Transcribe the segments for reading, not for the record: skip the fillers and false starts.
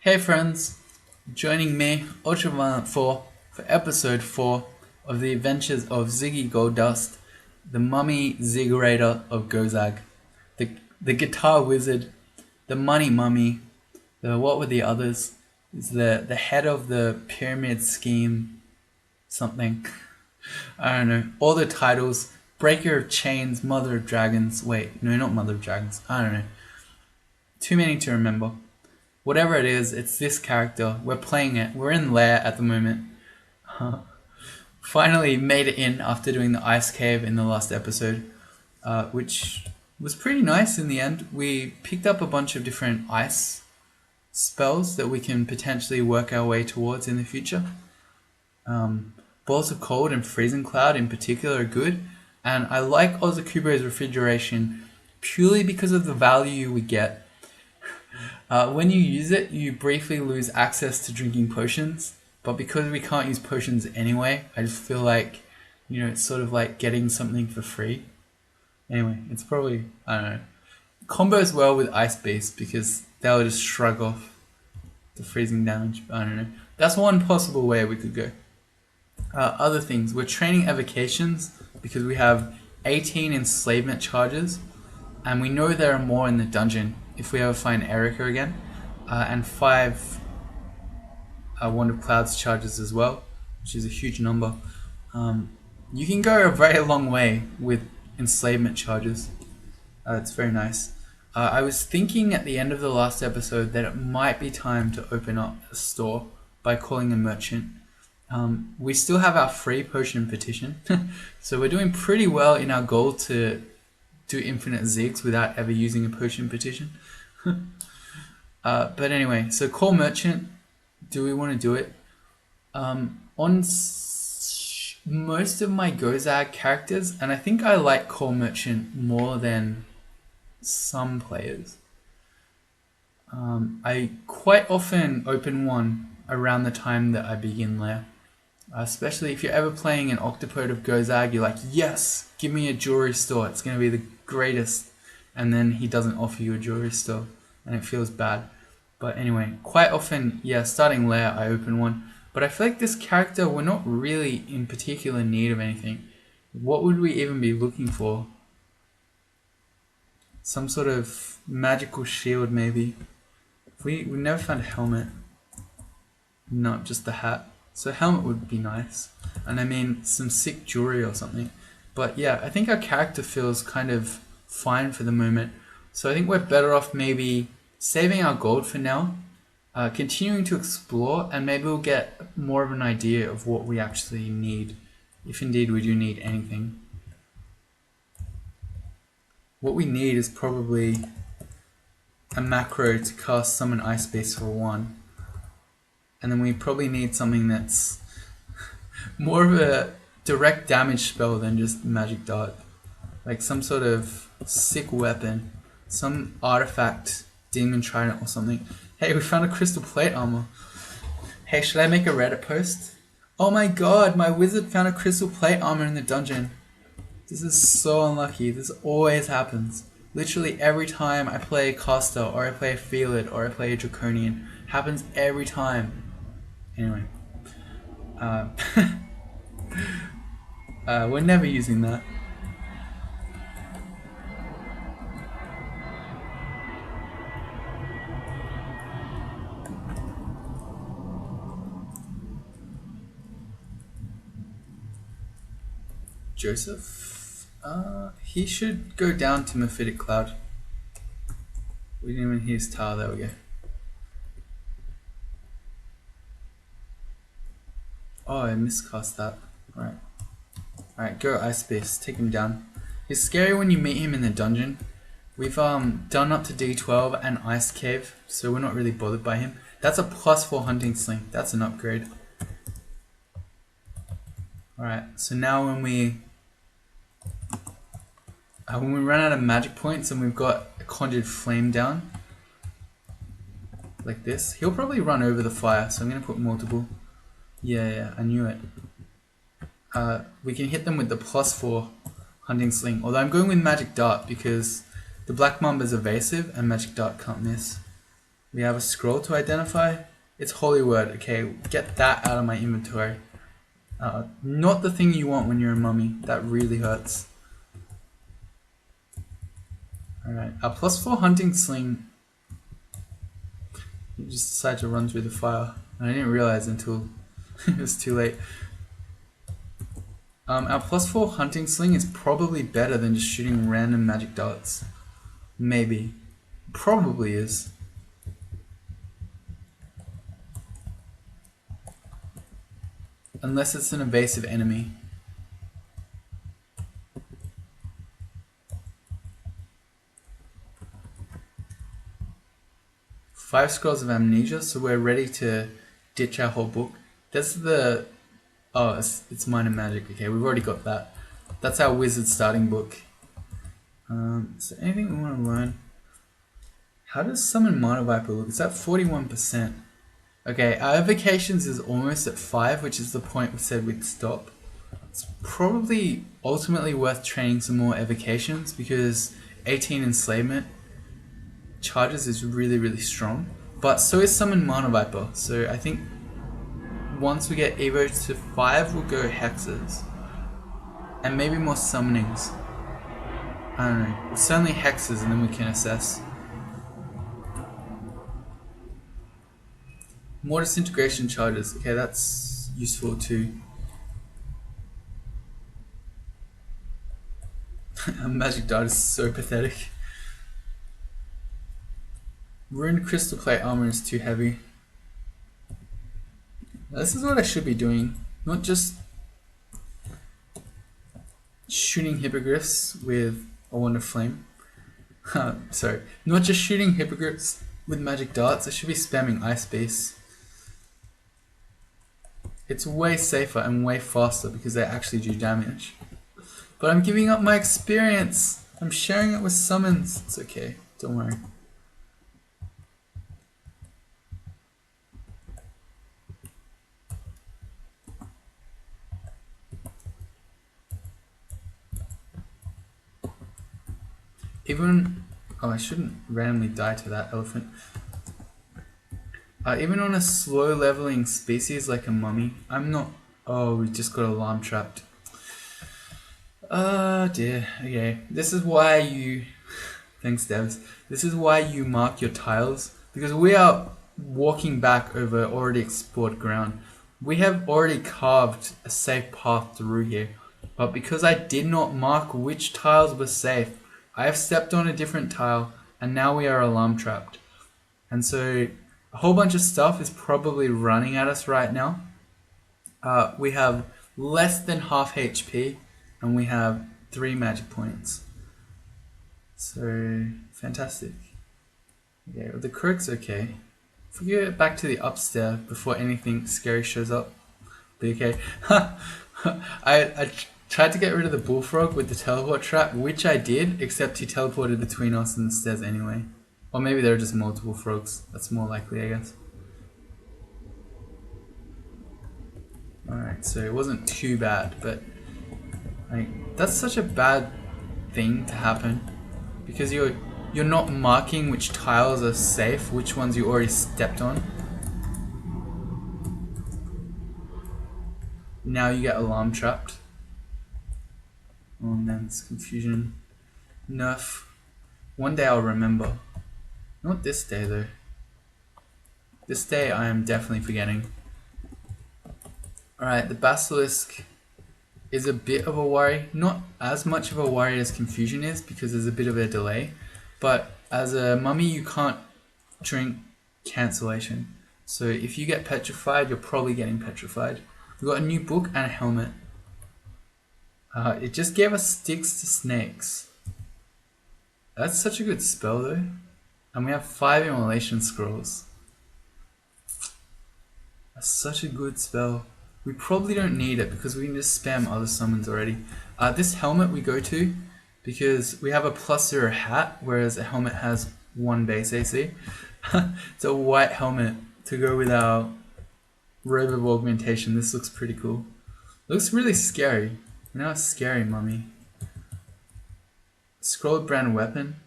Hey friends, joining me, Ultraviolent 4, for episode 4 of the adventures of Ziggy Goldust, the Mummy Zigraider of Gozag, the guitar wizard, the money mummy, what were the others? Is the head of the pyramid scheme something? I don't know. All the titles, Breaker of Chains, Mother of Dragons, wait, no, not Mother of Dragons, I don't know. Too many to remember. Whatever it is, it's this character. We're playing it. We're in Lair at the moment. Finally made it in after doing the ice cave in the last episode, which was pretty nice in the end. We picked up a bunch of different ice spells that we can potentially work our way towards in the future. Balls of Cold and Freezing Cloud in particular are good, and I like Ozakubo's Refrigeration purely because of the value we get. When you use it, you briefly lose access to drinking potions, but because we can't use potions anyway, I just feel like, it's sort of like getting something for free. Anyway, it's probably, I don't know, combos well with Ice Beast because they'll just shrug off the freezing damage. I don't know. That's one possible way we could go. Other things, we're training evocations because we have 18 enslavement charges, and we know there are more in the dungeon if we ever find Erica again, and 5 Wand of Clouds charges as well, which is a huge number. You can go a very long way with enslavement charges. It's very nice. I was thinking at the end of the last episode that it might be time to open up a store by calling a merchant. We still have our free potion petition, so we're doing pretty well in our goal to do infinite zigs without ever using a potion petition. But anyway, so call merchant. Do we want to do it? Most of my Gozag characters, and I think I like call merchant more than some players. I quite often open one around the time that I begin Lair. Especially if you're ever playing an Octopode of Gozag, you're like, yes, give me a jewelry store. It's going to be the greatest. And then he doesn't offer you a jewelry store, and it feels bad. But anyway, quite often, starting Lair, I open one. But I feel like this character, we're not really in particular need of anything. What would we even be looking for? Some sort of magical shield, maybe. We never found a helmet. Not just the hat. So helmet would be nice. And I mean, some sick jewelry or something. But yeah, I think our character feels kind of fine for the moment. So I think we're better off maybe saving our gold for now, continuing to explore, and maybe we'll get more of an idea of what we actually need, if indeed we do need anything. What we need is probably a macro to cast Summon Ice Beast for 1. And then we probably need something that's more of a direct damage spell than just Magic Dart. Like some sort of sick weapon, some artifact, Demon Trident or something. Hey, we found a crystal plate armor. Hey, should I make a Reddit post? Oh my god, my wizard found a crystal plate armor in the dungeon. This is so unlucky. This always happens. Literally every time I play a caster, or I play a Feelid, or I play a Draconian. Happens every time. Anyway. We're never using that. Joseph? He should go down to Mephitic Cloud. We didn't even hear his tower, there we go. Oh, I miscast that. Alright, go Ice Beast, take him down. It's scary when you meet him in the dungeon. We've done up to D12 and Ice Cave, so we're not really bothered by him. That's a +4 hunting sling, that's an upgrade. Alright, so now when we run out of magic points and we've got a Conjured Flame down, like this, he'll probably run over the fire, so I'm going to put multiple. Yeah, I knew it. We can hit them with the +4 hunting sling, although I'm going with Magic Dart because the Black Mamba's evasive and Magic Dart can't miss. We have a scroll to identify. It's holy word. Okay, get that out of my inventory. Not the thing you want when you're a mummy. That really hurts. Alright, our +4 hunting sling. You just decide to run through the fire. And I didn't realize until it was too late. Our +4 hunting sling is probably better than just shooting random magic darts. Maybe. Probably is. Unless it's an evasive enemy. Five scrolls of amnesia, so we're ready to ditch our whole book. That's the... Oh, it's minor magic. Okay, we've already got that. That's our wizard starting book. Is there anything we want to learn? How does summon Mana Viper look? It's at 41%. Okay, our evocations is almost at 5, which is the point we said we'd stop. It's probably ultimately worth training some more evocations because 18 enslavement charges is really, really strong. But so is summon Mana Viper. So I think once we get Evo to 5, we'll go hexes. And maybe more summonings. I don't know. Certainly hexes and then we can assess. More disintegration charges. Okay, that's useful too. Magic dart is so pathetic. Ruined crystal plate armor is too heavy. This is what I should be doing. Not just shooting hippogriffs with a wand of flame. Sorry. Not just shooting hippogriffs with magic darts. I should be spamming ice beasts. It's way safer and way faster because they actually do damage. But I'm giving up my experience. I'm sharing it with summons. It's okay. Don't worry. Even... Oh, I shouldn't randomly die to that elephant. Even on a slow leveling species like a mummy, I'm not... Oh, we just got alarm trapped. Oh dear. Okay. This is why you... Thanks, devs. This is why you mark your tiles. Because we are walking back over already explored ground. We have already carved a safe path through here. But because I did not mark which tiles were safe, I have stepped on a different tile and now we are alarm trapped. And so a whole bunch of stuff is probably running at us right now. We have less than half HP and we have 3 magic points. So fantastic. Okay, well, the croak's okay. If we get back to the upstairs before anything scary shows up, be okay. I tried to get rid of the bullfrog with the teleport trap, which I did, except he teleported between us and the stairs anyway. Or maybe there are just multiple frogs. That's more likely, I guess. Alright, so it wasn't too bad, but like that's such a bad thing to happen because you're not marking which tiles are safe, which ones you already stepped on. Now you get alarm trapped. Oh man, it's confusion. Nerf. One day I'll remember. Not this day though. This day I am definitely forgetting. Alright, the basilisk is a bit of a worry. Not as much of a worry as confusion is because there's a bit of a delay. But as a mummy you can't drink cancellation. So if you get petrified, you're probably getting petrified. We've got a new book and a helmet. It just gave us sticks to snakes. That's such a good spell though. And we have 5 immolation scrolls. That's such a good spell. We probably don't need it because we can just spam other summons already. This helmet we go to because we have a +0 hat, whereas a helmet has 1 base AC. It's a white helmet to go with our robe of augmentation. This looks pretty cool. Looks really scary. We're now a scary mummy. Scroll brand weapon.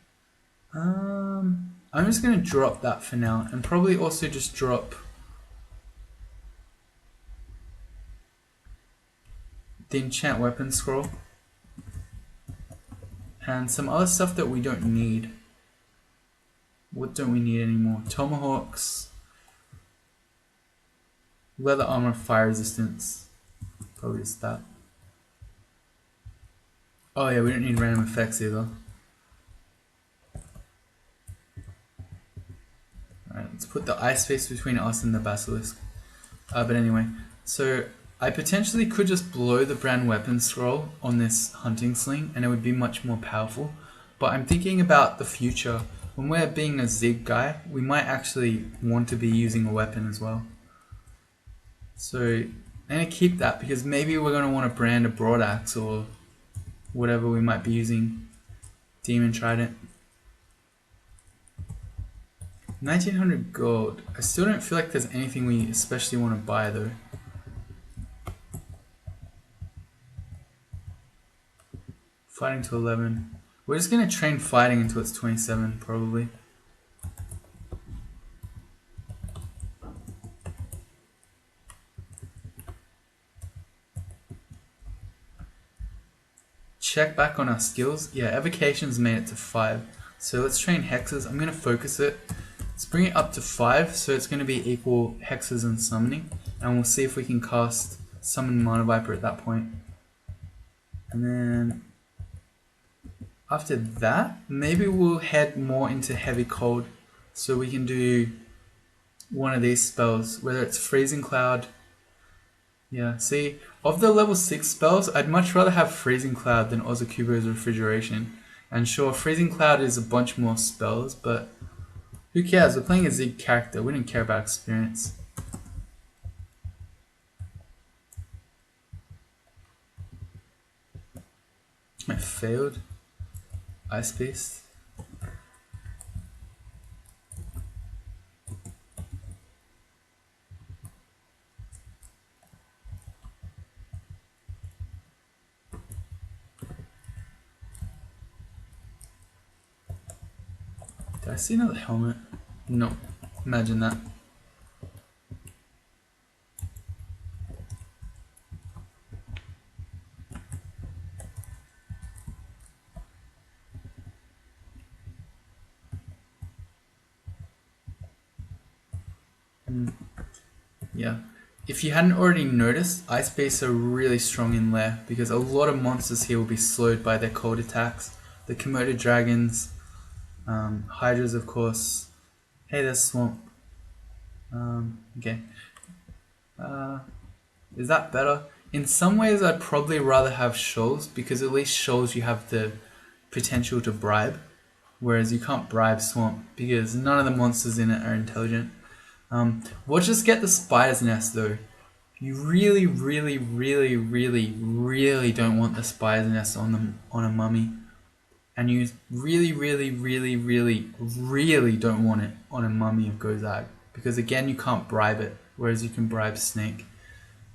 I'm just going to drop that for now, and probably also just drop the enchant weapon scroll and some other stuff that we don't need. What don't we need anymore? Tomahawks, leather armor, fire resistance. Probably just that. Oh yeah, we don't need random effects either. Alright, let's put the ice face between us and the basilisk. But anyway, so I potentially could just blow the brand weapon scroll on this hunting sling and it would be much more powerful. But I'm thinking about the future. When we're being a Zig guy, we might actually want to be using a weapon as well. So I'm going to keep that because maybe we're going to want to brand a broadaxe or whatever we might be using. Demon Trident. 1900 gold. I still don't feel like there's anything we especially want to buy though. Fighting to 11. We're just going to train fighting until it's 27 probably. Check back on our skills. Yeah, evocation's made it to 5. So let's train hexes. I'm going to focus it. Let's bring it up to 5, so it's going to be equal hexes and summoning. And we'll see if we can cast Summon Mana Viper at that point. And then after that, maybe we'll head more into heavy cold. So we can do one of these spells, whether it's Freezing Cloud. Yeah, see, of the level 6 spells, I'd much rather have Freezing Cloud than Ozakubo's Refrigeration. And sure, Freezing Cloud is a bunch more spells, but who cares? We're playing a Zig character. We don't care about experience. I failed. Ice Beast. Did I see another helmet? No. Imagine that. Yeah. If you hadn't already noticed, Ice Beasts are really strong in Lair because a lot of monsters here will be slowed by their cold attacks. The Komodo dragons, Hydras of course. Hey, there's Swamp. Okay. Is that better? In some ways I'd probably rather have Shoals because at least Shoals you have the potential to bribe. Whereas you can't bribe Swamp because none of the monsters in it are intelligent. We'll just get the Spider's Nest though. You really, really, really, really, really don't want the Spider's Nest on a mummy. And you really, really, really, really, really don't want it on a Mummy of Gozag. Because again, you can't bribe it, whereas you can bribe Snake.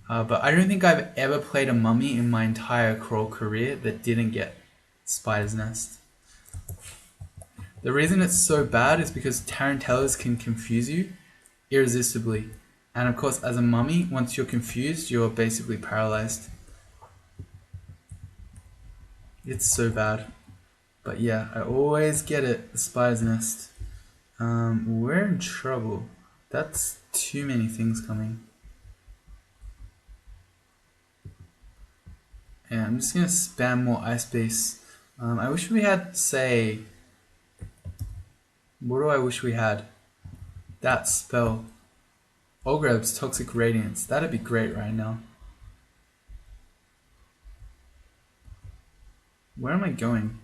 But I don't think I've ever played a mummy in my entire crawl career that didn't get Spider's Nest. The reason it's so bad is because Tarantellas can confuse you irresistibly. And of course, as a mummy, once you're confused, you're basically paralyzed. It's so bad. But yeah, I always get it, the Spider's Nest. We're in trouble. That's too many things coming. Yeah, I'm just gonna spam more Ice Beasts. I wish we had, say... What do I wish we had? That spell. Ogreb's Toxic Radiance. That'd be great right now. Where am I going?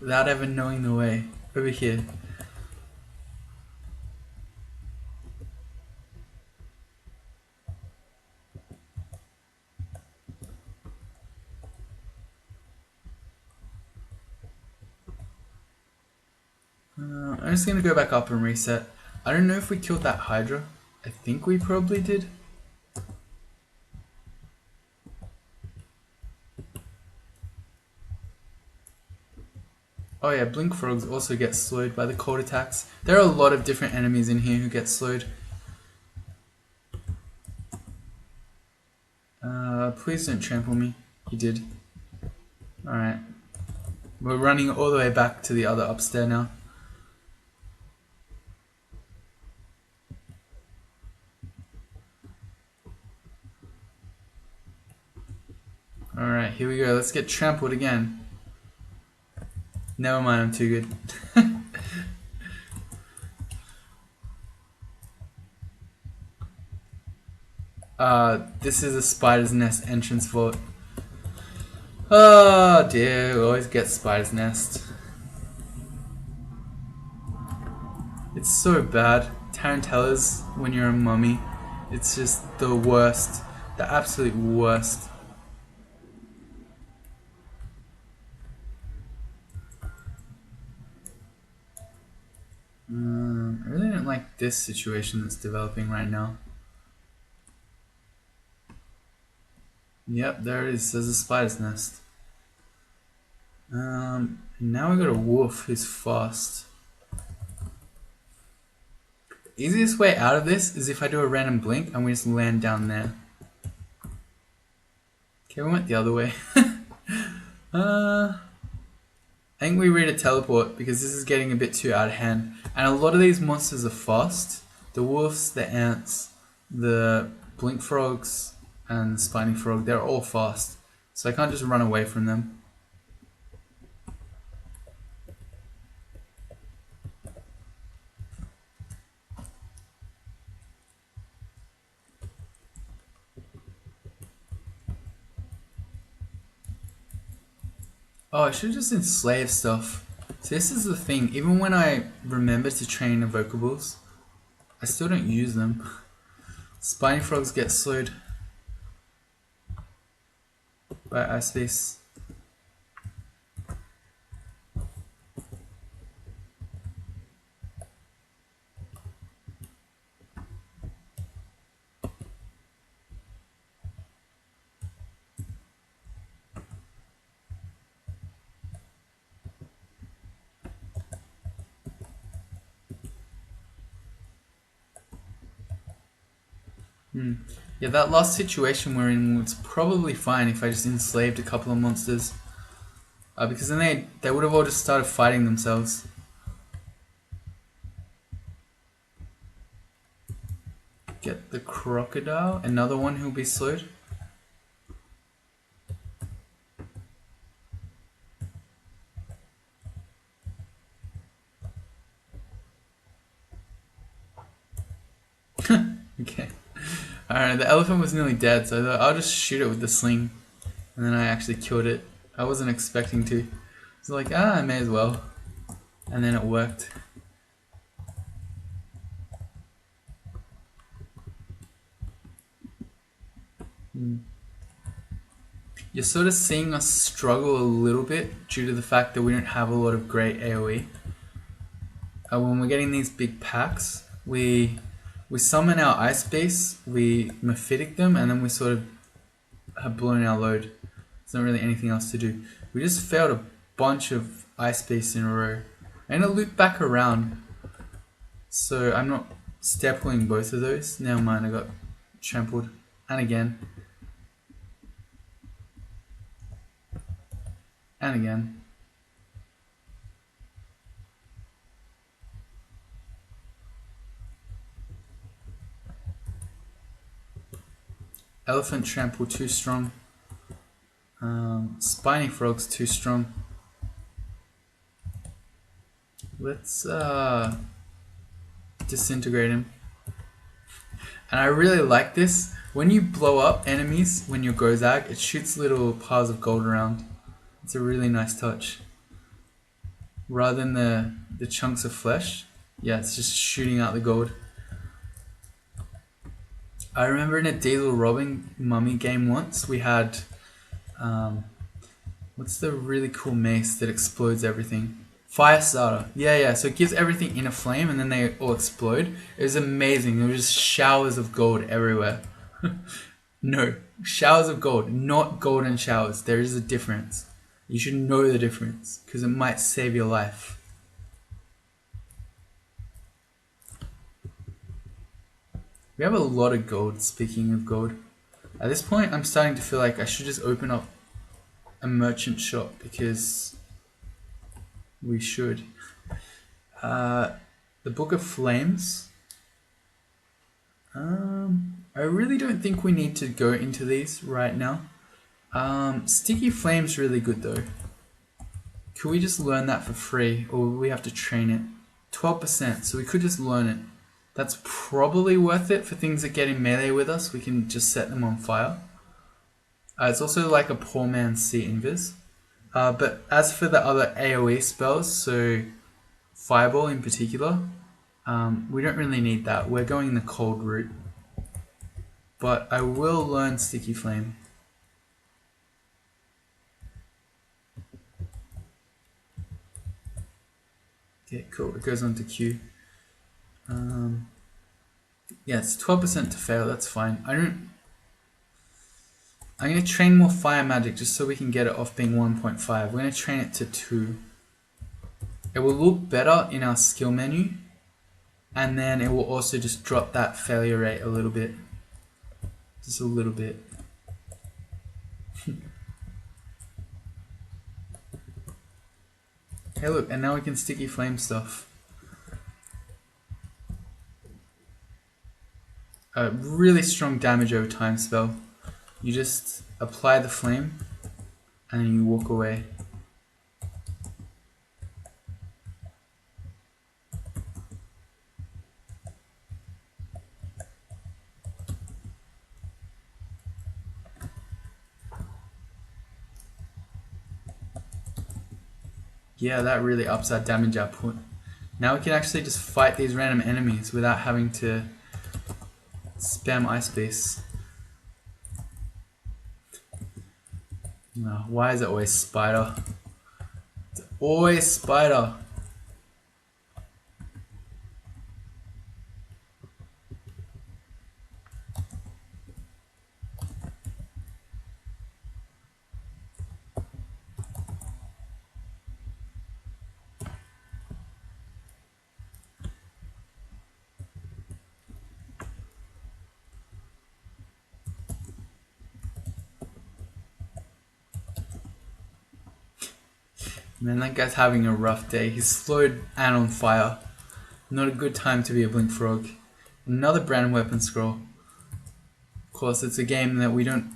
Without ever knowing the way. Over here. I'm just gonna go back up and reset. I don't know if we killed that Hydra. I think we probably did. Oh yeah, blink frogs also get slowed by the cold attacks. There are a lot of different enemies in here who get slowed. Please don't trample me. You did. Alright. We're running all the way back to the other upstairs now. Alright, here we go. Let's get trampled again. Never mind, I'm too good. This is a spider's nest entrance vault. Oh dear, we always get spider's nest. It's so bad. Tarantellas when you're a mummy. It's just the worst. The absolute worst. I really don't like this situation that's developing right now. Yep, there it is. There's a spider's nest. Now we got a wolf who's fast. The easiest way out of this is if I do a random blink and we just land down there. Okay, we went the other way. I think we read a teleport because this is getting a bit too out of hand. And a lot of these monsters are fast. The wolves, the ants, the blink frogs, and the spiny frog, they're all fast. So I can't just run away from them. Oh, I should just enslave stuff. So this is the thing, even when I remember to train evocables, I still don't use them. Spiny frogs get slowed by ice face. Yeah, that last situation we're in was probably fine if I just enslaved a couple of monsters. Because then they would have all just started fighting themselves. Get the crocodile, another one who'll be slowed. Okay. Alright, the elephant was nearly dead, so I thought I'll just shoot it with the sling. And then I actually killed it. I wasn't expecting to. It's like, I may as well. And then it worked. You're sort of seeing us struggle a little bit due to the fact that we don't have a lot of great AoE. When we're getting these big packs, we summon our ice beasts, we mephitic them, and then we sort of have blown our load. There's not really anything else to do. We just failed a bunch of ice beasts in a row. I'm gonna loop back around, so I'm not step pulling both of those. Never mind, I got trampled. And again. And again. Elephant trample too strong. Spiny frog's too strong. Let's disintegrate him. And I really like this. When you blow up enemies, when you're Gozag, it shoots little piles of gold around. It's a really nice touch. Rather than the chunks of flesh, yeah, it's just shooting out the gold. I remember in a Diesel Robbing Mummy game once, we had, what's the really cool mace that explodes everything? Fire starter. Yeah, so it gives everything in a flame and then they all explode. It was amazing. There was just showers of gold everywhere. No, showers of gold, not golden showers. There is a difference. You should know the difference because it might save your life. We have a lot of gold, speaking of gold. At this point, I'm starting to feel like I should just open up a merchant shop because we should. The Book of Flames. I really don't think we need to go into these right now. Sticky Flame's really good though. Could we just learn that for free, or will we have to train it? 12%, so we could just learn it. That's probably worth it for things that get in melee with us. We can just set them on fire. It's also like a poor man's sea invis. But as for the other AoE spells, so Fireball in particular, we don't really need that. We're going the cold route. But I will learn Sticky Flame. Okay, cool. It goes on to Q. Yeah, it's 12% to fail. That's fine. I'm going to train more fire magic just so we can get it off being 1.5. We're going to train it to 2. It will look better in our skill menu, and then it will also just drop that failure rate a little bit. Just a little bit. Hey look, and now we can Sticky Flame stuff. A really strong damage over time spell. You just apply the flame and then you walk away. Yeah, that really ups our damage output. Now we can actually just fight these random enemies without having to spam Ice Beast. No, why is it always Spider? It's always Spider. Man, that guy's having a rough day. He's slowed and on fire. Not a good time to be a Blink Frog. Another brand weapon scroll. Of course, it's a game that we don't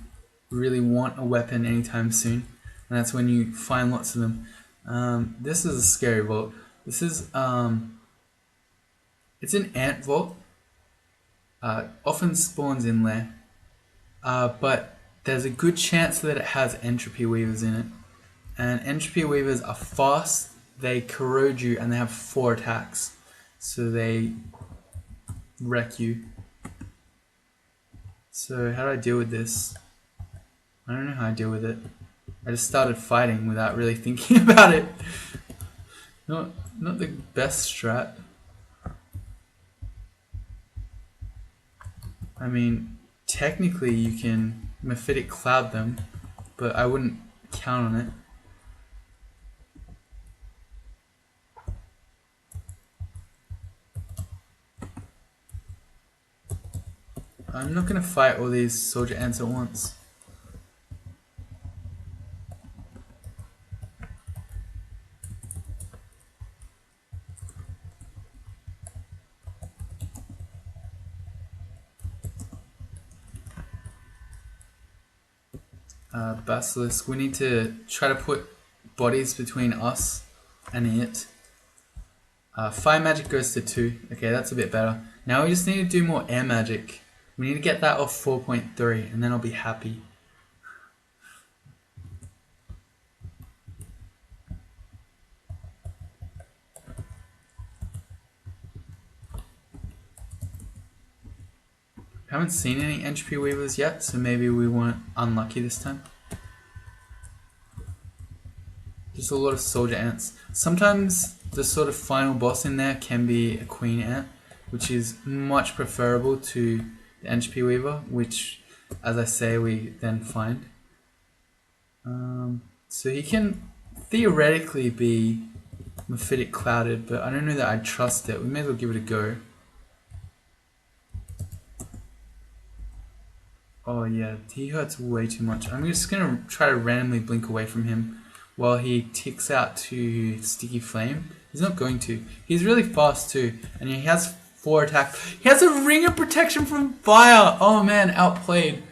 really want a weapon anytime soon. And that's when you find lots of them. This is a scary vault. This is, it's an ant vault. Often spawns in there. But there's a good chance that it has entropy weavers in it. And entropy weavers are fast, they corrode you, and they have 4 attacks. So they wreck you. So how do I deal with this? I don't know how I deal with it. I just started fighting without really thinking about it. Not the best strat. I mean, technically you can Mephitic Cloud them, but I wouldn't count on it. I'm not going to fight all these soldier ants at once. Basilisk, we need to try to put bodies between us and it. Fire magic goes to 2. Okay, that's a bit better. Now we just need to do more air magic. We need to get that off 4.3 and then I'll be happy. Haven't seen any entropy weavers yet, so maybe we weren't unlucky this time. Just a lot of soldier ants. Sometimes the sort of final boss in there can be a queen ant, which is much preferable to the entropy weaver, which, as I say, we then find. So he can theoretically be Mephitic Clouded, but I don't know that I'd trust it. We may as well give it a go. Oh yeah, he hurts way too much. I'm just gonna try to randomly blink away from him while he ticks out to Sticky Flame. He's not going to. He's really fast too, and he has 4 attack. He has a ring of protection from fire! Oh man, outplayed.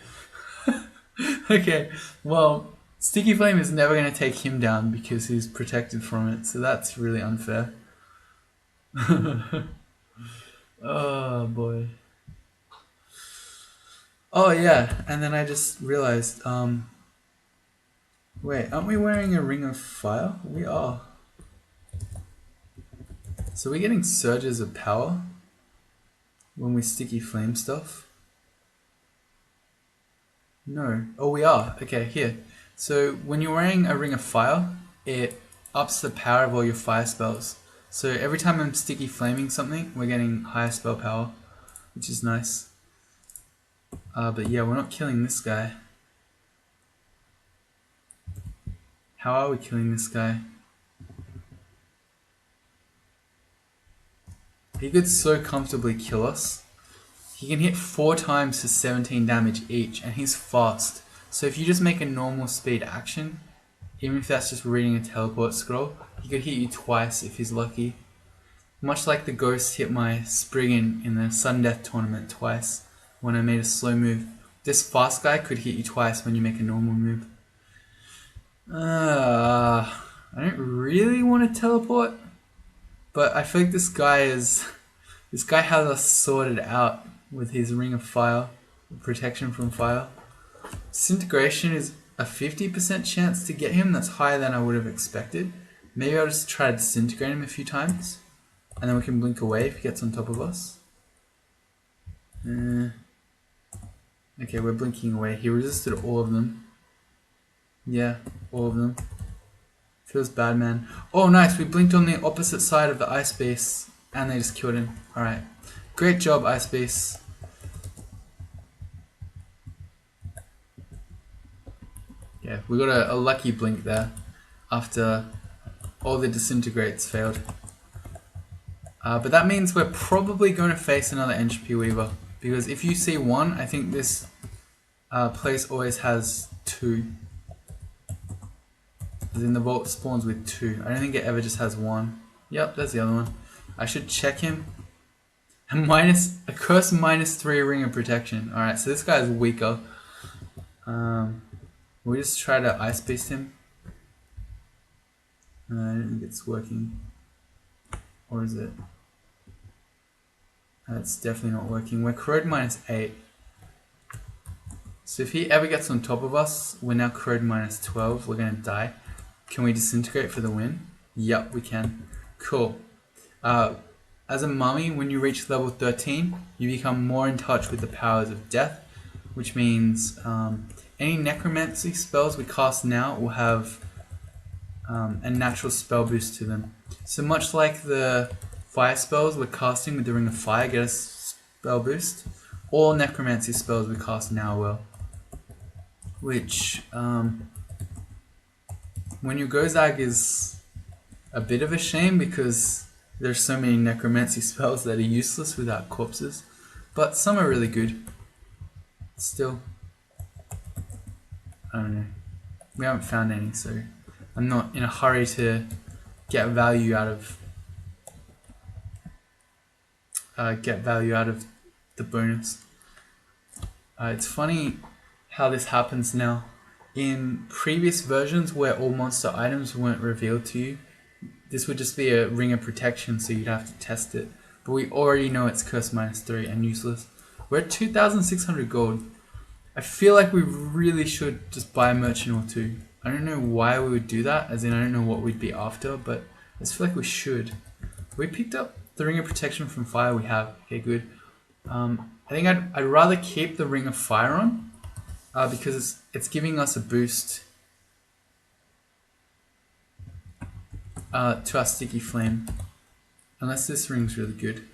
Okay, well, Sticky Flame is never gonna take him down because he's protected from it, so that's really unfair. Oh boy. Oh yeah, and then I just realized, wait, aren't we wearing a ring of fire? We are. So we're getting surges of power when we sticky flame stuff? No. Oh, we are. Okay, here. So when you're wearing a ring of fire, it ups the power of all your fire spells. So every time I'm sticky flaming something, we're getting higher spell power, which is nice. But yeah, we're not killing this guy. How are we killing this guy? He could so comfortably kill us. He can hit 4 times for 17 damage each, and he's fast. So if you just make a normal speed action, even if that's just reading a teleport scroll, he could hit you twice if he's lucky. Much like the ghost hit my Spriggan in the Sudden Death tournament twice when I made a slow move. This fast guy could hit you twice when you make a normal move. I don't really want to teleport, but I feel like this guy has us sorted out with his Ring of Fire, protection from fire. Disintegration is a 50% chance to get him. That's higher than I would have expected. Maybe I'll just try to disintegrate him a few times, and then we can blink away if he gets on top of us. Okay, we're blinking away. He resisted all of them. Yeah, all of them. Feels bad, man. Oh, nice. We blinked on the opposite side of the ice base, and they just killed him. Alright. Great job, ice base. Yeah, we got a lucky blink there after all the disintegrates failed. But that means we're probably going to face another Entropy Weaver, because if you see 1, I think this place always has 2. As in the vault spawns with 2. I don't think it ever just has 1. Yep, there's the other one. I should check him. A curse -3 ring of protection. Alright, so this guy is weaker. We'll just try to ice beast him. I don't think it's working. Or is it? It's definitely not working. We're corrode -8. So if he ever gets on top of us, we're now corrode -12. We're going to die. Can we disintegrate for the win? Yep, we can. Cool. As a mummy, when you reach level 13, you become more in touch with the powers of death, which means any necromancy spells we cast now will have a natural spell boost to them. So much like the fire spells we're casting with the Ring of Fire get a spell boost, all necromancy spells we cast now will. Which, when your Gozag is a bit of a shame because there's so many necromancy spells that are useless without corpses, but some are really good. Still, I don't know. We haven't found any, so I'm not in a hurry to get value out of the bonus. It's funny how this happens now. In previous versions where all monster items weren't revealed to you, this would just be a ring of protection, so you'd have to test it. But we already know it's curse -3 and useless. We're at 2,600 gold. I feel like we really should just buy a merchant or 2. I don't know why we would do that, as in I don't know what we'd be after, but I just feel like we should. We picked up the ring of protection from fire we have. Okay, good. I think I'd rather keep the ring of fire on, because it's giving us a boost to our sticky flame. Unless this ring's really good.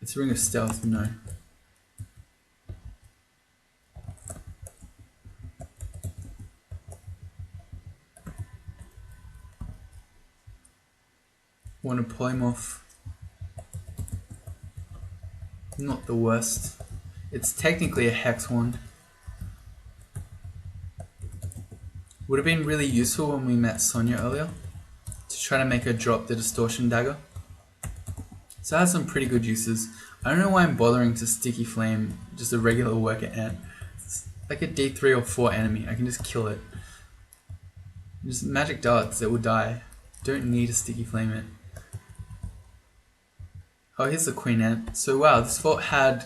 It's a ring of stealth, no. want to polymorph. Not the worst. It's technically a hex wand. Would have been really useful when we met Sonya earlier to try to make her drop the distortion dagger. So it has some pretty good uses. I don't know why I'm bothering to sticky flame just a regular worker ant. It's like a D3 or 4 enemy. I can just kill it. Just magic darts that will die. Don't need to sticky flame it. Oh, here's the queen ant. So wow, this vault had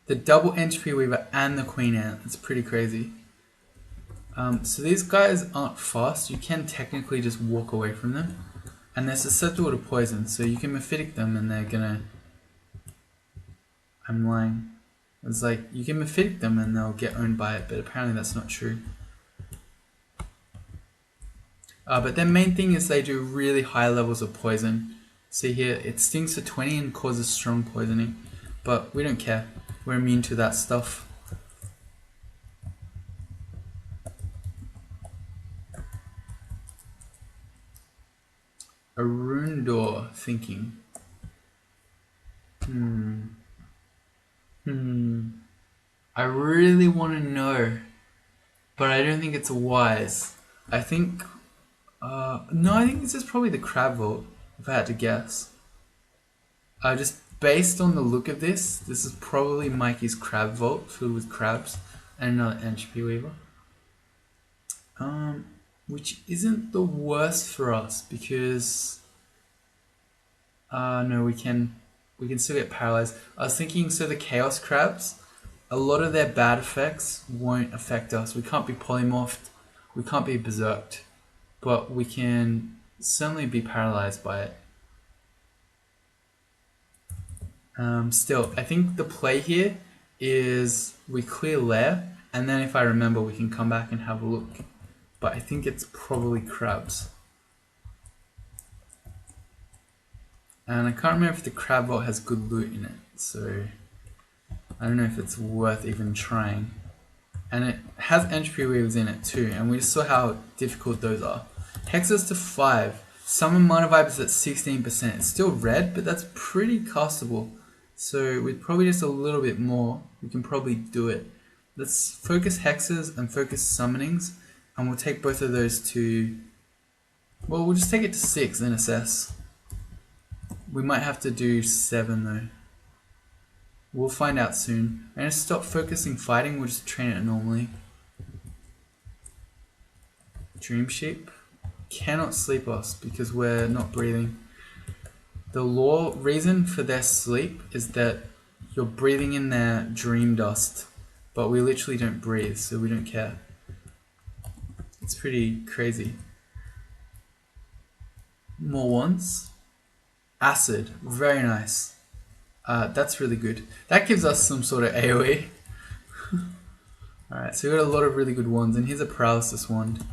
the double entropy weaver and the queen ant. It's pretty crazy. So these guys aren't fast. You can technically just walk away from them. And they're susceptible to poison. So you can mephitic them and they're gonna... I'm lying. It's like, you can mephitic them and they'll get owned by it. But apparently that's not true. But their main thing is they do really high levels of poison. See here, it stings for 20 and causes strong poisoning. But we don't care. We're immune to that stuff. A rune door thinking. I really want to know, but I don't think it's wise. I think, no, I think this is probably the crab vault, if I had to guess. Just based on the look of this is probably Mikey's crab vault filled with crabs and another entropy weaver. Which isn't the worst for us because no, we can still get paralyzed. I was thinking, so the chaos crabs, a lot of their bad effects won't affect us. We can't be polymorphed, we can't be berserked, but we can certainly be paralyzed by it. Still, I think the play here is we clear lair, and then if I remember, we can come back and have a look. But I think it's probably crabs. And I can't remember if the crab vault has good loot in it, so I don't know if it's worth even trying. And it has entropy weavers in it too, and we just saw how difficult those are. Hexes to 5. Summon mana vibes at 16%. It's still red, but that's pretty castable. So with probably just a little bit more, we can probably do it. Let's focus hexes and focus summonings, and we'll take both of those to... Well, we'll just take it to 6 and assess. We might have to do 7 though. We'll find out soon. I'm going to stop focusing fighting, we'll just train it normally. Dream sheep cannot sleep us because we're not breathing. The reason for their sleep is that you're breathing in their dream dust, but we literally don't breathe, so we don't care. It's pretty crazy. More wands. Acid, very nice. That's really good. That gives us some sort of AoE. Alright, so we got a lot of really good wands, and here's a paralysis wand.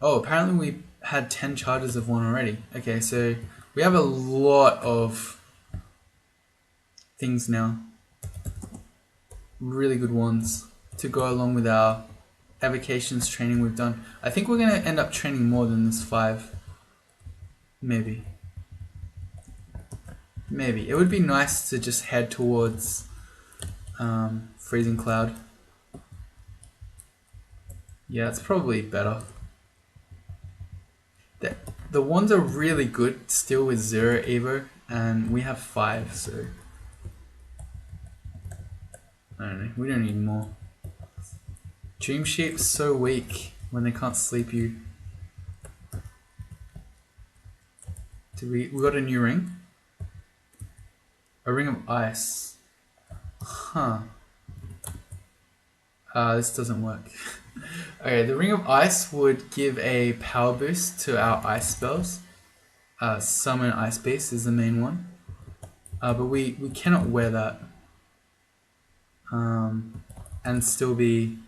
Oh, apparently we had 10 charges of one already. Okay, so we have a lot of things now. Really good ones to go along with our evocations training we've done. I think we're going to end up training more than this 5. Maybe. Maybe. It would be nice to just head towards Freezing Cloud. Yeah, it's probably better. The ones are really good still with 0 Evo, and we have 5, so I don't know, we don't need more. Dream Sheep's so weak when they can't sleep you. We got a new ring. A ring of ice. Huh. This doesn't work. Okay, the ring of ice would give a power boost to our ice spells. Summon Ice Beast is the main one. But we cannot wear that. And still be...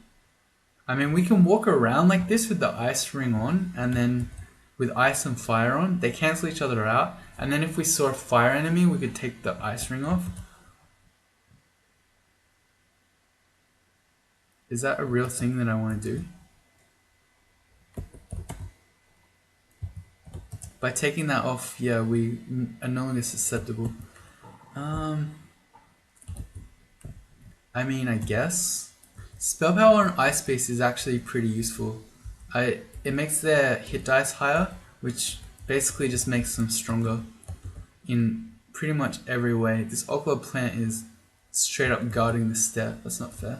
I mean, we can walk around like this with the ice ring on, and then with ice and fire on, they cancel each other out. And then if we saw a fire enemy, we could take the ice ring off. Is that a real thing that I want to do? by taking that off, yeah, we are no longer susceptible. I mean, I guess spell power on Ice Beast is actually pretty useful. It makes their hit dice higher, which basically just makes them stronger in pretty much every way. This Ocelot plant is straight up guarding the step. That's not fair.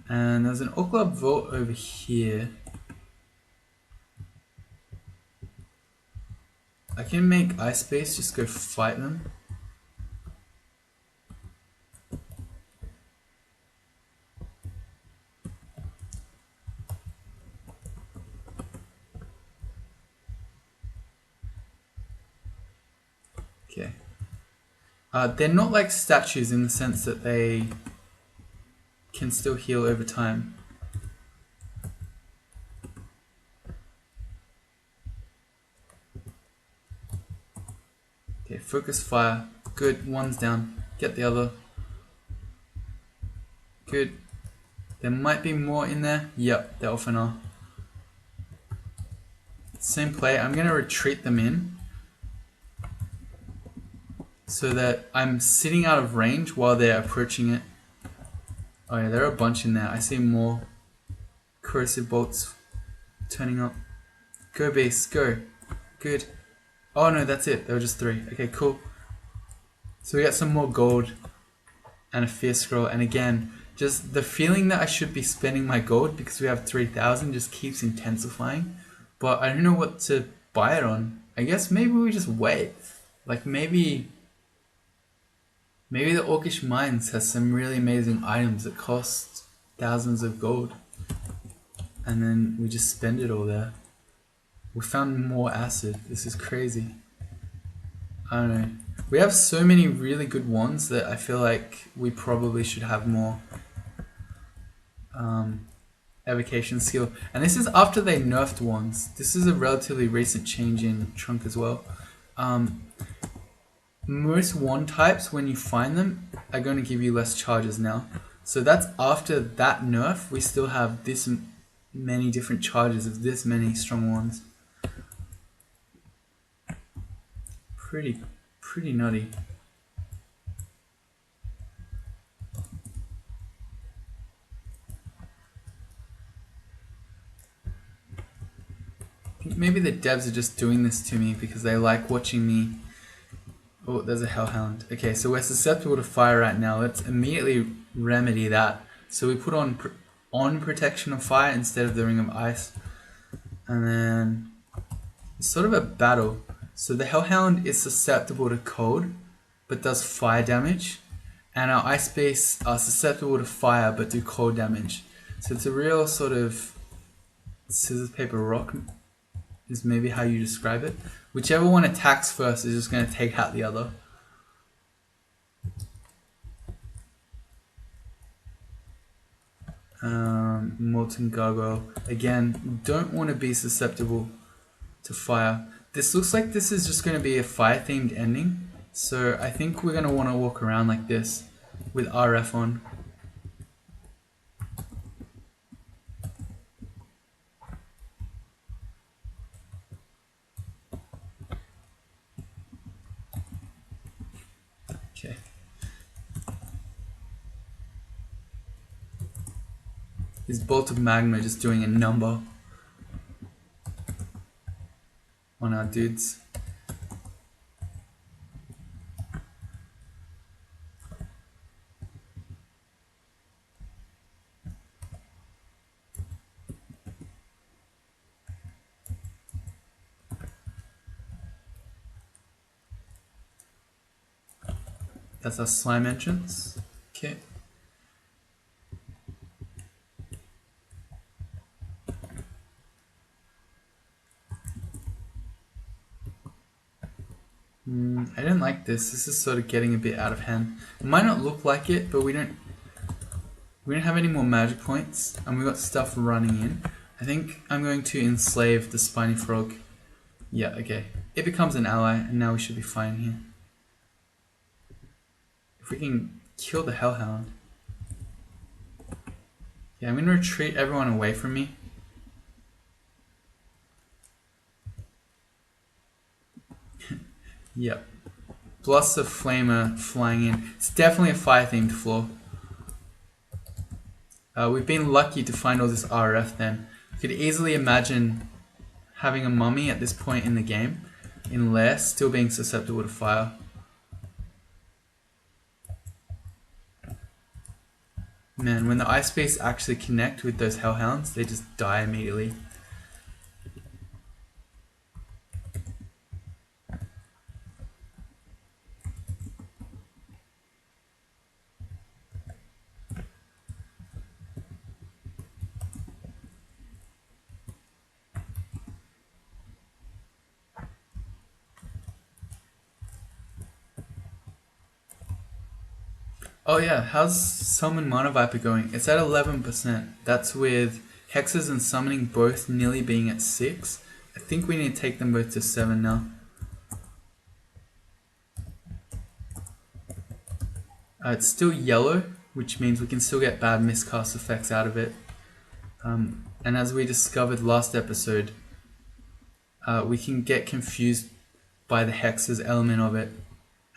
And there's an Ocelot vault over here. I can make Ice Beast just go fight them. Okay. They're not like statues in the sense that they can still heal over time. Okay, focus fire. Good, one's down. Get the other. Good. There might be more in there. Yep, there often are. Same play. I'm going to retreat them in so that I'm sitting out of range while they're approaching it. Oh yeah, there are a bunch in there. I see more corrosive bolts turning up. Go beast, go. Good. Oh no, that's it. There were just 3. Okay, cool. So we got some more gold and a fierce scroll. And again, just the feeling that I should be spending my gold because we have 3,000 just keeps intensifying. But I don't know what to buy it on. I guess maybe we just wait. Like maybe the Orcish Mines has some really amazing items that cost thousands of gold. And then we just spend it all there. We found more acid. This is crazy. I don't know. We have so many really good wands that I feel like we probably should have more evocation skill. And this is after they nerfed wands. This is a relatively recent change in Trunk as well. Most wand types, when you find them, are going to give you less charges now. So that's after that nerf, we still have this many different charges of this many strong wands. Pretty nutty. I think maybe the devs are just doing this to me because they like watching me. Oh, there's a Hellhound. Okay, so we're susceptible to fire right now. Let's immediately remedy that. So we put on protection of fire instead of the Ring of Ice. And then it's sort of a battle. So the Hellhound is susceptible to cold, but does fire damage. And our Ice Beasts are susceptible to fire, but do cold damage. So it's a real sort of scissors, paper, rock is maybe how you describe it. Whichever one attacks first is just going to take out the other. Molten Gargoyle. Again, don't want to be susceptible to fire. This looks like this is just going to be a fire-themed ending. So I think we're going to want to walk around like this with RF on. Okay. This bolt of magma just doing a number on our dudes. That's our slime entrance. Okay. I don't like this. This is sort of getting a bit out of hand. It might not look like it, but we don't have any more magic points, and we got stuff running in. I think I'm going to enslave the spiny frog. Yeah, okay. It becomes an ally, and now we should be fine here. If we can kill the Hellhound. Yeah, I'm going to retreat everyone away from me. Yep. Plus a flamer flying in. It's definitely a fire themed floor. We've been lucky to find all this RF then. You could easily imagine having a mummy at this point in the game in lair still being susceptible to fire. Man, when the ice beasts actually connect with those hellhounds, they just die immediately. Oh yeah, how's Summon Mana Viper going? It's at 11%. That's with Hexes and Summoning both nearly being at 6. I think we need to take them both to 7 now. It's still yellow, which means we can still get bad miscast effects out of it. And as we discovered last episode, we can get confused by the Hexes element of it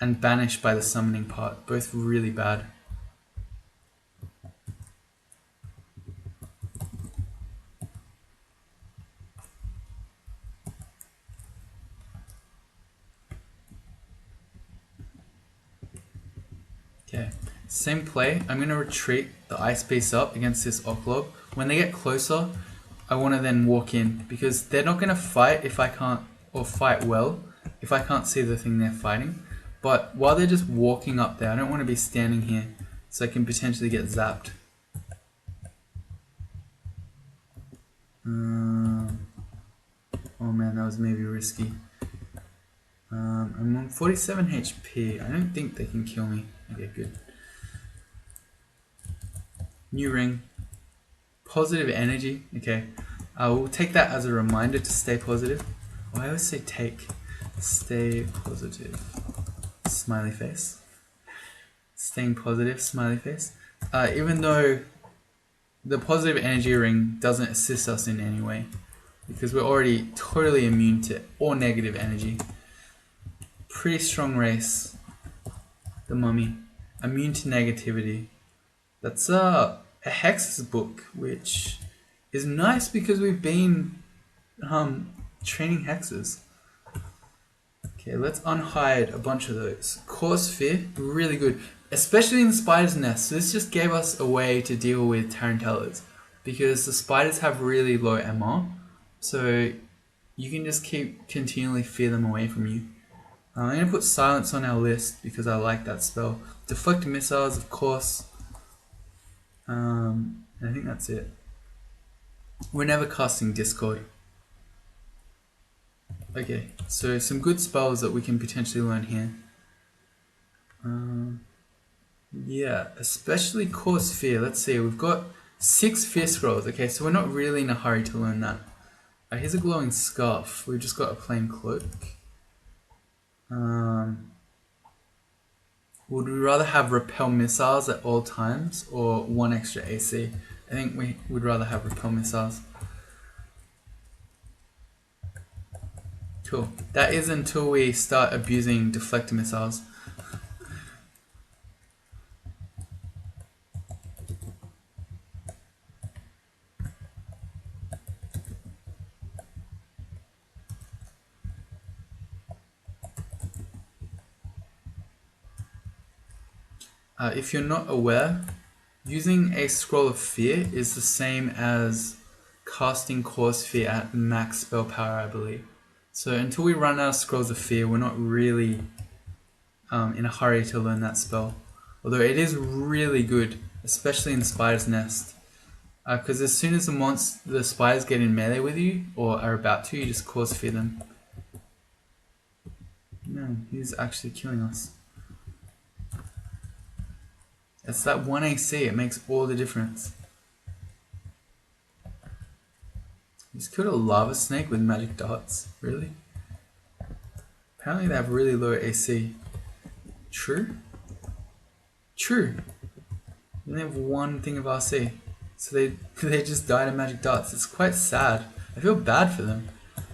and banished by the summoning part. Both really bad. Okay, same play. I'm going to retreat the Ice Beast up against this Oklog. When they get closer, I want to then walk in because they're not going to fight if I can't, or fight well, if I can't see the thing they're fighting. But while they're just walking up there, I don't want to be standing here so I can potentially get zapped. Oh man, that was maybe risky. I'm on 47 HP. I don't think they can kill me. Okay, good. New ring. Positive energy. Okay. We'll take that as a reminder to stay positive. Oh, I always say take. Stay positive. Smiley face. Staying positive. Smiley face. Even though the positive energy ring doesn't assist us in any way. Because we're already totally immune to all negative energy. Pretty strong race. The mummy. Immune to negativity. That's a Hex's book, which is nice because we've been training Hexes. Okay, let's unhide a bunch of those. Cause Fear, really good. Especially in the Spider's Nest. So this just gave us a way to deal with Tarantellas. Because the spiders have really low MR. So you can just keep continually fear them away from you. I'm going to put Silence on our list because I like that spell. Deflect Missiles, of course. I think that's it. We're never casting Discord. Okay, so some good spells that we can potentially learn here. Yeah, especially Cause Fear. Let's see, we've got 6 Fear Scrolls. Okay, so we're not really in a hurry to learn that. Here's a Glowing Scarf. We've just got a plain cloak. Would we rather have Repel Missiles at all times or 1 extra AC? I think we would rather have Repel Missiles. Cool. That is until we start abusing Deflect Missiles. If you're not aware, using a Scroll of Fear is the same as casting Cause Fear at max spell power, I believe. So until we run out of Scrolls of Fear, we're not really in a hurry to learn that spell. Although it is really good, especially in Spider's Nest. Because as soon as the spiders get in melee with you, or are about to, you just Cause Fear them. No, he's actually killing us. It's that 1 AC, it makes all the difference. He's killed a lava snake with magic darts. Really? Apparently they have really low AC. True? True. They only have 1 thing of RC. So they just died of magic darts. It's quite sad. I feel bad for them.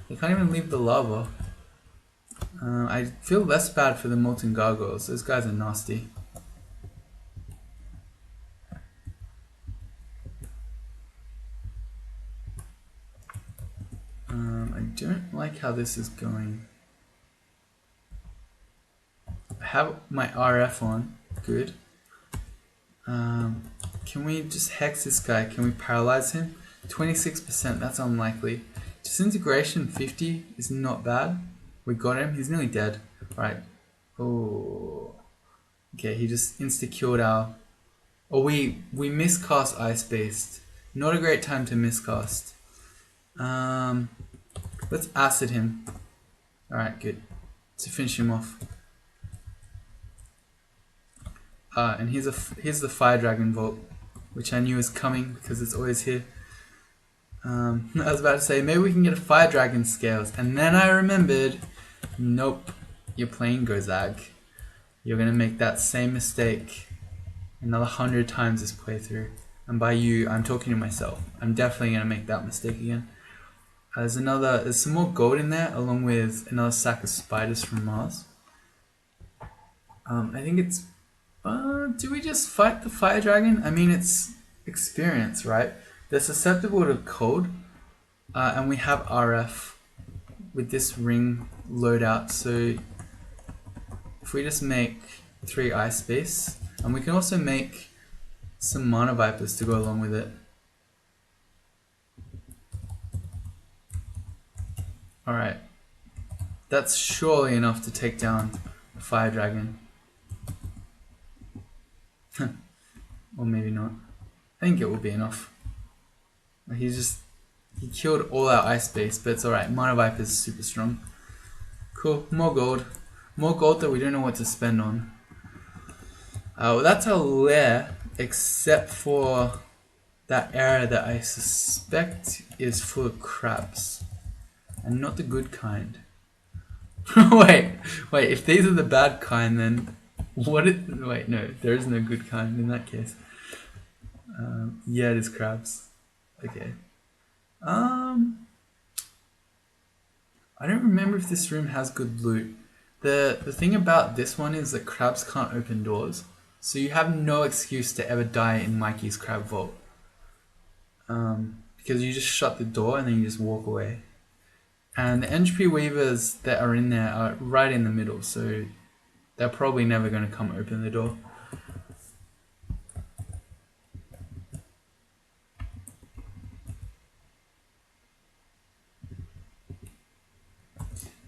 They can't even leave the lava. I feel less bad for the molten gargoyles. Those guys are nasty. I don't like how this is going. I have my RF on. Good. Can we just hex this guy? Can we paralyze him? 26%, that's unlikely. Disintegration 50 is not bad. We got him, he's nearly dead. Right. Oh. Okay, he just insta-killed our... Oh, we miscast Ice Beast. Not a great time to miscast. Let's acid him. Alright, good. To finish him off. And here's the Fire Dragon Vault, which I knew was coming because it's always here. I was about to say, maybe we can get a Fire Dragon Scales. And then I remembered, nope, you're playing Gozag. You're going to make that same mistake another 100 times this playthrough. And by you, I'm talking to myself. I'm definitely going to make that mistake again. There's some more gold in there, along with another sack of spiders from Mars. I think it's... do we just fight the Fire Dragon? I mean, it's experience, right? They're susceptible to cold, and we have RF with this ring loadout. So if we just make 3 Ice Beasts, and we can also make some Mana Vipers to go along with it. Alright, that's surely enough to take down a Fire Dragon. Or maybe not. I think it will be enough. He killed all our Ice Beasts, but it's alright. Mana Viper is super strong. Cool, more gold. More gold that we don't know what to spend on. Well, that's our lair, except for that area that I suspect is full of crabs. And not the good kind. wait, if these are the bad kind, then wait, no, there is no good kind in that case. Yeah, it is crabs. Okay. I don't remember if this room has good loot. The thing about this one is that crabs can't open doors, so you have no excuse to ever die in Mikey's crab vault. Because you just shut the door and then you just walk away. And the entropy weavers that are in there are right in the middle, so they're probably never going to come open the door.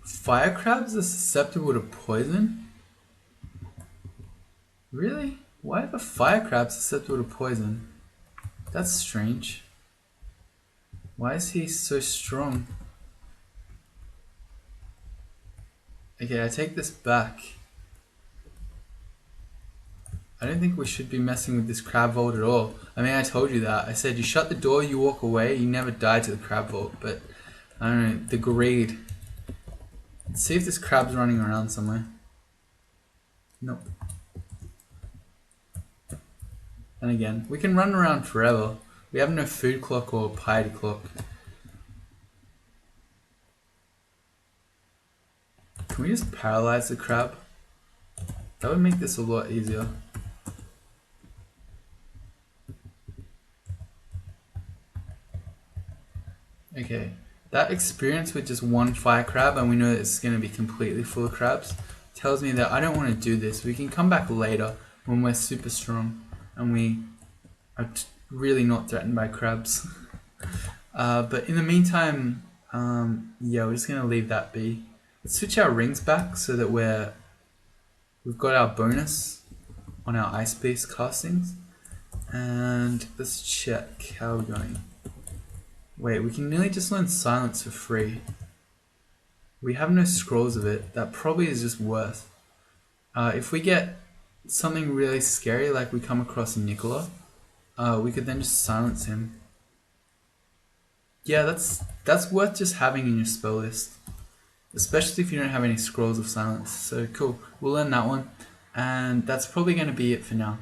Fire crabs are susceptible to poison? Really? Why are the fire crabs susceptible to poison? That's strange. Why is he so strong? Okay, I take this back. I don't think we should be messing with this crab vault at all. I mean, I told you that. I said you shut the door, you walk away, you never die to the crab vault. But, I don't know, the greed. Let's see if this crab's running around somewhere. Nope. And again, we can run around forever. We have no food clock or piety clock. Can we just paralyze the crab? That would make this a lot easier. Okay, that experience with just one fire crab, and we know that it's going to be completely full of crabs, tells me that I don't want to do this. We can come back later when we're super strong and we are really not threatened by crabs. But in the meantime, yeah, we're just going to leave that be. Let's switch our rings back so that we've got our bonus on our Ice Beast castings. And let's check how we're going. Wait, we can nearly just learn silence for free. We have no scrolls of it. That probably is just worth. If we get something really scary, like we come across Nicola, we could then just silence him. Yeah, that's worth just having in your spell list. Especially if you don't have any scrolls of silence. So cool, we'll learn that one. And that's probably going to be it for now.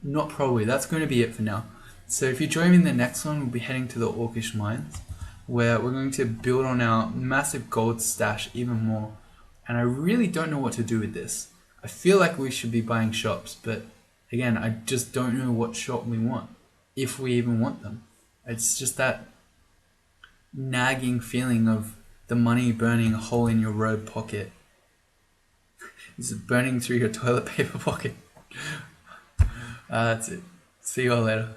Not probably, that's going to be it for now. So if you join me in the next one, we'll be heading to the Orcish Mines, where we're going to build on our massive gold stash even more. and I really don't know what to do with this. I feel like we should be buying shops, but again, I just don't know what shop we want, if we even want them. It's just that nagging feeling of the money burning a hole in your robe pocket. Is it burning through your toilet paper pocket? That's it. See you all later.